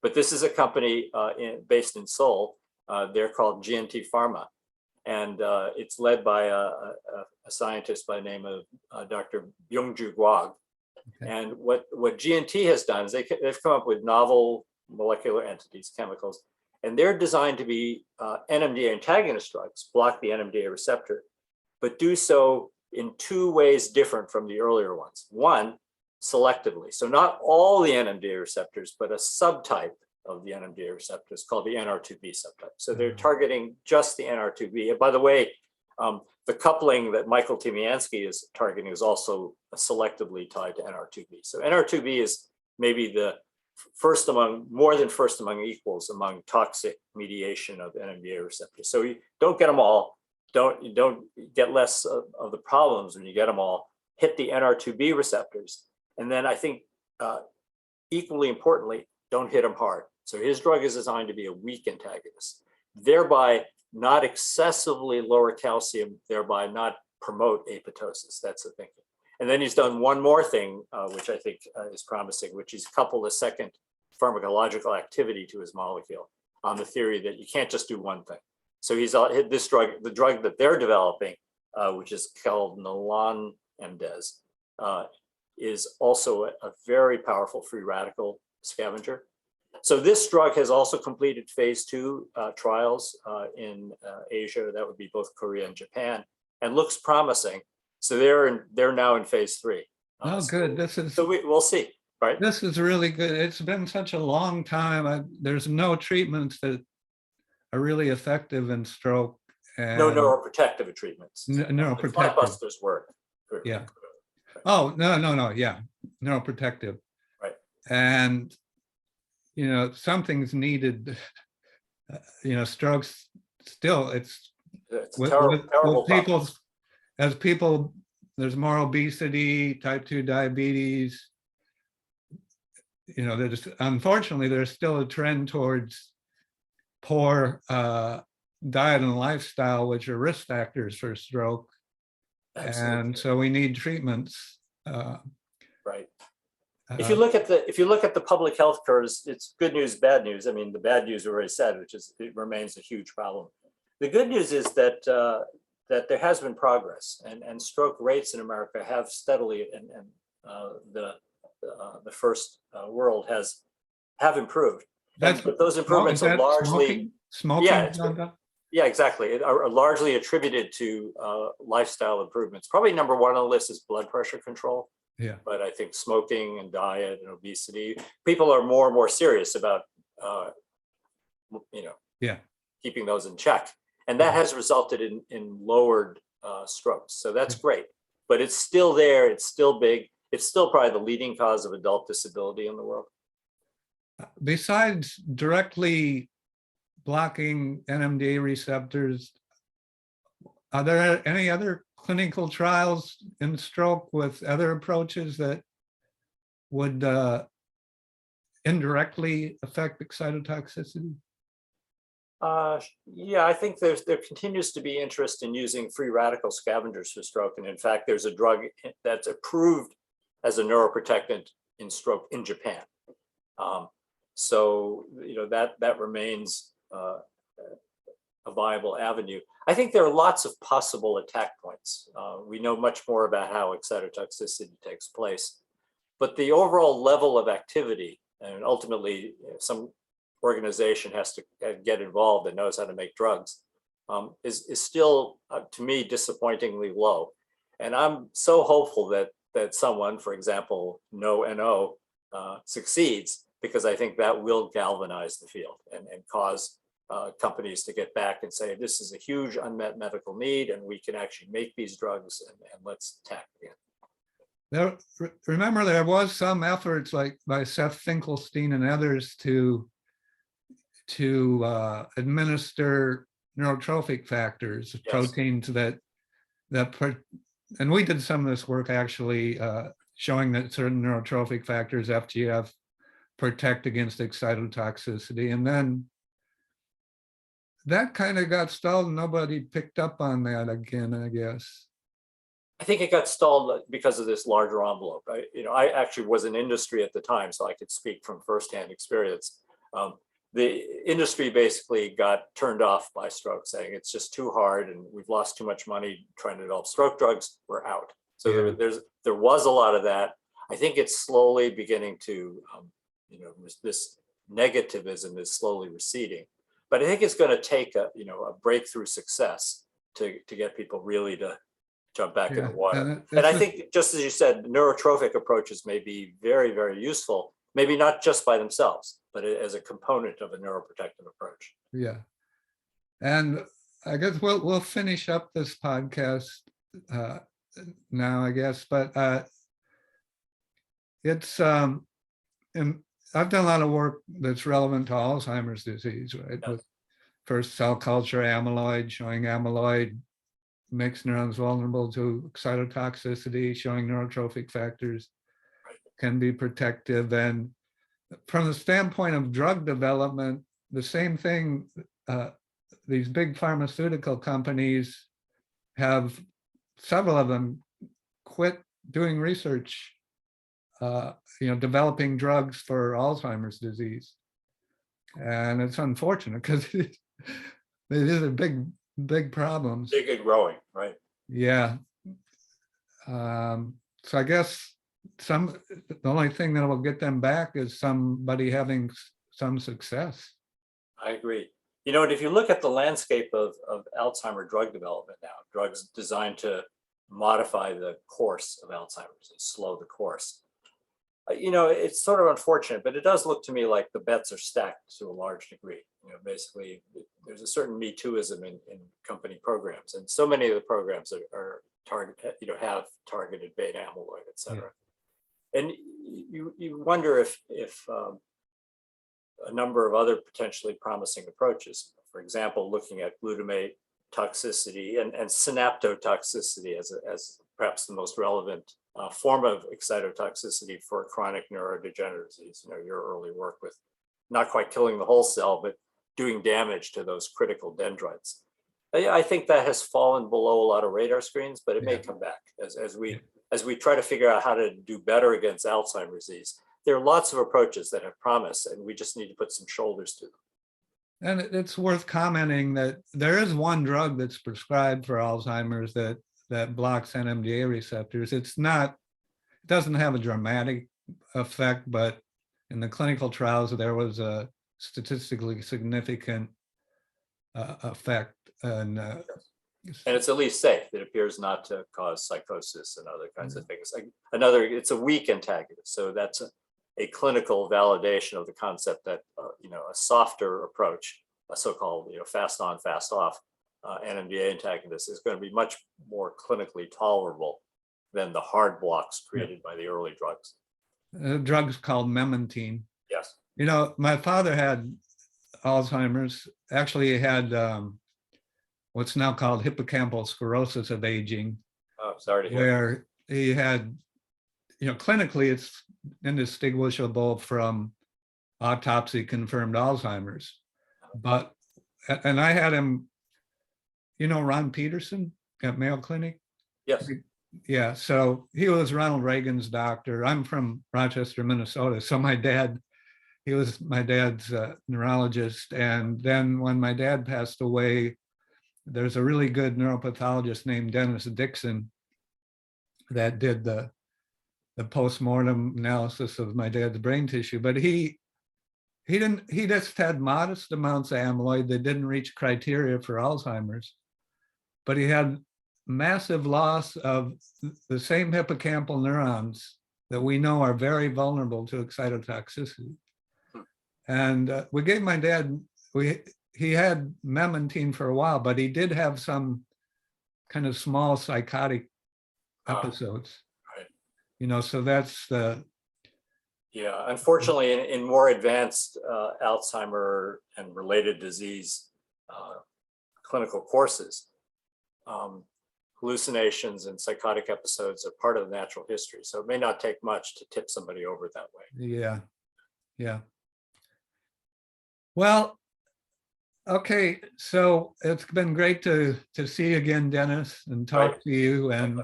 But this is a company based in Seoul. They're called Gnt Pharma, and it's led by a scientist by the name of Dr. Byung-Ju Gwag. Okay. And what Gnt has done is they've come up with novel molecular entities, chemicals, and they're designed to be Nmda antagonist drugs, block the Nmda receptor, but do so in 2 ways different from the earlier ones. One, selectively. So not all the Nmda receptors, but a subtype of the Nmda receptors called the NR2B subtype. So they're targeting just the NR2B. And by the way, the coupling that Michael Tymiansky is targeting is also selectively tied to NR2B. So NR2B is maybe the more than first among equals among toxic mediation of Nmda receptors. So you don't get them all. You don't get less of the problems when you get them all. Hit the NR2B receptors. And then I think equally importantly, don't hit them hard. So his drug is designed to be a weak antagonist, thereby not excessively lower calcium, thereby not promote apoptosis. That's the thinking. And then he's done one more thing, which I think is promising, which is coupled a second pharmacological activity to his molecule on the theory that you can't just do one thing. So he's hit this drug, the drug that they're developing, which is called Nmda, is also a very powerful free radical scavenger. So this drug has also completed phase 2 trials in Asia. That would be both Korea and Japan, and looks promising. So they're now in phase 3. Oh, good. We'll see, right? This is really good. It's been such a long time. There's no treatments that are really effective in stroke. And no neuroprotective treatments. Neuroprotective. Blockbusters work. Yeah. Oh, no. Yeah. Neuroprotective. Right. And, something's needed. Strokes still, it's terrible people, as people, there's more obesity, type 2 diabetes. Unfortunately, there's still a trend towards poor diet and lifestyle, which are risk factors for stroke. Absolutely. And so we need treatments. Right. If you look at the public health curves, it's good news, bad news. I mean, the bad news we already said, which is it remains a huge problem. The good news is that that there has been progress, and stroke rates in America have steadily, and the first world have improved. But those improvements are largely smoking. Yeah, exactly. Are largely attributed to lifestyle improvements. Probably number one on the list is blood pressure control. Yeah. But I think smoking and diet and obesity, people are more and more serious about, keeping those in check. And that has resulted in lowered strokes. So that's great. But it's still there. It's still big. It's still probably the leading cause of adult disability in the world. Besides directly blocking Nmda receptors, are there any other clinical trials in stroke with other approaches that would indirectly affect excitotoxicity? Yeah, I think there continues to be interest in using free radical scavengers for stroke. And in fact, there's a drug that's approved as a neuroprotectant in stroke in Japan. So, that remains a viable avenue. I think there are lots of possible attack points. We know much more about how excitotoxicity takes place, but the overall level of activity, and ultimately some organization has to get involved that knows how to make drugs, is still, to me, disappointingly low. And I'm so hopeful that someone, for example, NO, succeeds, because I think that will galvanize the field and cause companies to get back and say, this is a huge unmet medical need, and we can actually make these drugs, and let's tackle it. Remember, there was some efforts like by Seth Finkelstein and others to administer neurotrophic factors, yes, proteins and we did some of this work actually showing that certain neurotrophic factors, FGF, protect against excitotoxicity. And then that kind of got stalled and nobody picked up on that again, I guess. I think it got stalled because of this larger envelope. I actually was in industry at the time, so I could speak from firsthand experience. The industry basically got turned off by stroke, saying it's just too hard and we've lost too much money trying to develop stroke drugs, we're out. So yeah, there was a lot of that. I think it's slowly beginning to, this negativism is slowly receding. But I think it's going to take a breakthrough success to get people really to jump back in the water. And I think, just as you said, neurotrophic approaches may be very, very useful, maybe not just by themselves, but as a component of a neuroprotective approach. Yeah. And I guess we'll finish up this podcast now, I guess, but it's, I've done a lot of work that's relevant to Alzheimer's disease, right? Yeah. With first cell culture amyloid, showing amyloid makes neurons vulnerable to excitotoxicity, showing neurotrophic factors can be protective. And from the standpoint of drug development, the same thing, these big pharmaceutical companies have, several of them quit doing research, developing drugs for Alzheimer's disease. And it's unfortunate because these are big problems. Big and growing, right? Yeah. So I guess the only thing that will get them back is somebody having some success. I agree. You know, and if you look at the landscape of Alzheimer drug development now, drugs designed to modify the course of Alzheimer's and slow the course, you know, it's sort of unfortunate, but it does look to me like the bets are stacked to a large degree. You know, basically, there's a certain Me Tooism in company programs, and so many of the programs are target, you know, have targeted beta amyloid, et cetera. Yeah. And you wonder if a number of other potentially promising approaches, for example, looking at glutamate toxicity and synaptotoxicity as perhaps the most relevant form of excitotoxicity for chronic neurodegenerative disease. You know, your early work with not quite killing the whole cell, but doing damage to those critical dendrites. I think that has fallen below a lot of radar screens, but it may come back as we try to figure out how to do better against Alzheimer's disease. There are lots of approaches that have promise, and we just need to put some shoulders to them. And it's worth commenting that there is one drug that's prescribed for Alzheimer's that blocks Nmda receptors. It doesn't have a dramatic effect, but in the clinical trials, there was a statistically significant effect. And it's at least safe. It appears not to cause psychosis and other kinds of things. Like it's a weak antagonist. So that's a clinical validation of the concept that, you know, a softer approach, a so-called, you know, fast on, fast off Nmda antagonist is going to be much more clinically tolerable than the hard blocks created by the early drugs. The drug's called memantine. Yes. You know, my father had Alzheimer's. Actually, he had what's now called hippocampal sclerosis of aging. Oh, sorry to hear. Where he had, you know, clinically it's indistinguishable from autopsy confirmed Alzheimer's. And I had him, you know, Ron Peterson at Mayo Clinic? Yes. Yeah, so he was Ronald Reagan's doctor. I'm from Rochester, Minnesota. So he was my dad's neurologist. And then when my dad passed away, there's a really good neuropathologist named Dennis Dixon that did the postmortem analysis of my dad's brain tissue, but he just had modest amounts of amyloid that didn't reach criteria for Alzheimer's, but he had massive loss of the same hippocampal neurons that we know are very vulnerable to excitotoxicity. And we gave my dad, he had memantine for a while, but he did have some kind of small psychotic episodes. Right. You know, so that's the... Yeah, unfortunately, in more advanced Alzheimer and related disease clinical courses, hallucinations and psychotic episodes are part of the natural history. So it may not take much to tip somebody over that way. Yeah, yeah. Well, okay, so it's been great to see you again, Dennis, and talk to you. And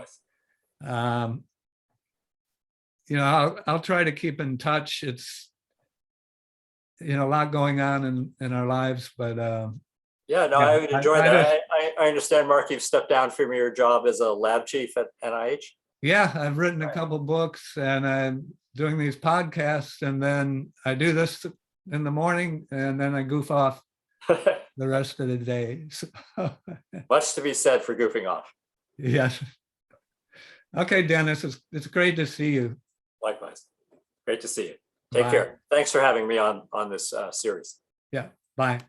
you know, I'll try to keep in touch. It's, you know, a lot going on in our lives, but yeah, no, I would enjoy that. I understand, Mark, you've stepped down from your job as a lab chief at NIH. Yeah, I've written a couple books, and I'm doing these podcasts, and then I do this in the morning, and then I goof off the rest of the day. Much to be said for goofing off. Yes. Okay, Dennis, it's great to see you. Likewise. Great to see you. Take Bye. care. Thanks for having me on this series. Yeah, bye.